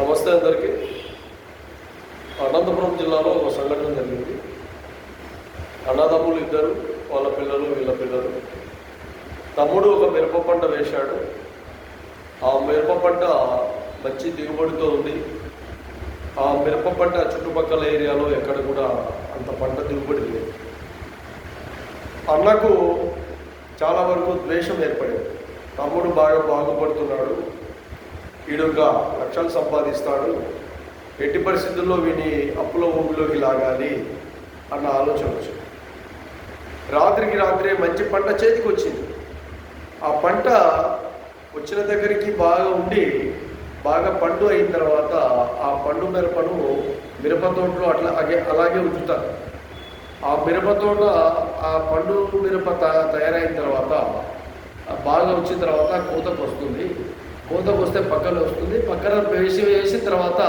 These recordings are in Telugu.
నమస్తే అందరికీ. అనంతపురం జిల్లాలో ఒక సంఘటన జరిగింది. అన్నదమ్ములు ఇద్దరు, వాళ్ళ పిల్లలు, వీళ్ళ పిల్లలు. తమ్ముడు ఒక మిరప పంట వేశాడు. ఆ మిరప పంట మంచి దిగుబడితో ఉంది. ఆ మిరప పంట చుట్టుపక్కల ఏరియాలో ఎక్కడ కూడా అంత పంట దిగుబడి లేదు. అన్నకు చాలా వరకు ద్వేషం ఏర్పడింది. తమ్ముడు బాగా బాగుపడుతున్నాడు, వీడుగా లక్షలు సంపాదిస్తాడు, ఎట్టి పరిస్థితుల్లో వీని అప్పుల ఊబిలోకి లాగాలి అన్న ఆలోచన వచ్చింది. రాత్రికి రాత్రే మంచి పంట చేతికి వచ్చింది. ఆ పంట వచ్చిన దగ్గరికి బాగా ఉండి బాగా పండు అయిన తర్వాత ఆ పండు మిరపను మిరప తోటలో అలాగే ఉంచుతారు. ఆ మిరప తోట ఆ పండు మిరప తయారైన తర్వాత బాగా వచ్చిన తర్వాత కోతకు వస్తుంది. కోతకు వస్తే పక్కన వస్తుంది. పక్కన వేసిన తర్వాత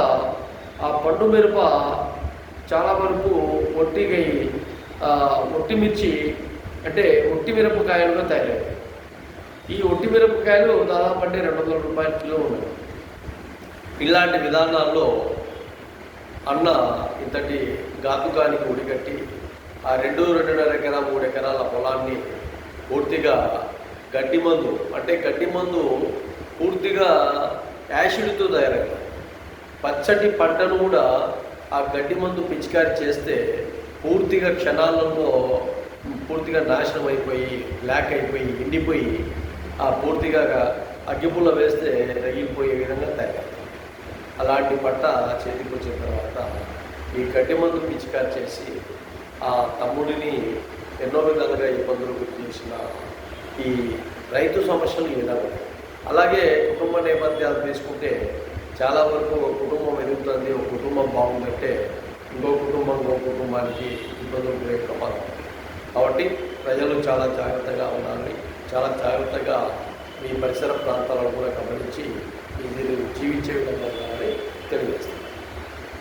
ఆ పండు మిరప చాలా వరకు ఒట్టి మిర్చి అంటే ఒట్టి మిరపకాయలుగా తయారయ్యాయి. ఈ ఒట్టి మిరపకాయలు దాదాపు అంటే 200 రూపాయల కిలో ఉన్నాయి. ఇలాంటి విధానాల్లో అన్న ఇంతటి ఘాతుకానికి ఒడిగట్టి ఆ 2.5 ఎకరా 3 ఎకరాల పొలాన్ని పూర్తిగా గడ్డి మందు పూర్తిగా యాసిడ్తో తయారయ్యాయి. పచ్చటి పంటను కూడా ఆ గడ్డి మందు పిచికారి చేస్తే పూర్తిగా క్షణాలలో పూర్తిగా నాశనం అయిపోయి బ్లాక్ అయిపోయి ఎండిపోయి ఆ పూర్తిగా అగ్గిపుల్ల వేస్తే రగిలిపోయే విధంగా తయారవుతుంది. అలాంటి పంట చేతికి వచ్చిన తర్వాత ఈ గడ్డి మందు పిచికారి చేసి ఆ తమ్ముడిని ఎన్నో విధాలుగా ఇబ్బందులు గురి చేసిన ఈ రైతు సమస్యలు ఈ విధంగా. అలాగే కుటుంబ నేపథ్యాలు తీసుకుంటే చాలా వరకు ఒక కుటుంబం ఎదుగుతుంది, ఒక కుటుంబం బాగుందంటే ఇంకో కుటుంబానికి ఇబ్బందులు గురే ప్రమాదం. కాబట్టి ప్రజలు చాలా జాగ్రత్తగా ఉండాలి. చాలా జాగ్రత్తగా మీ పరిసర ప్రాంతాలను కూడా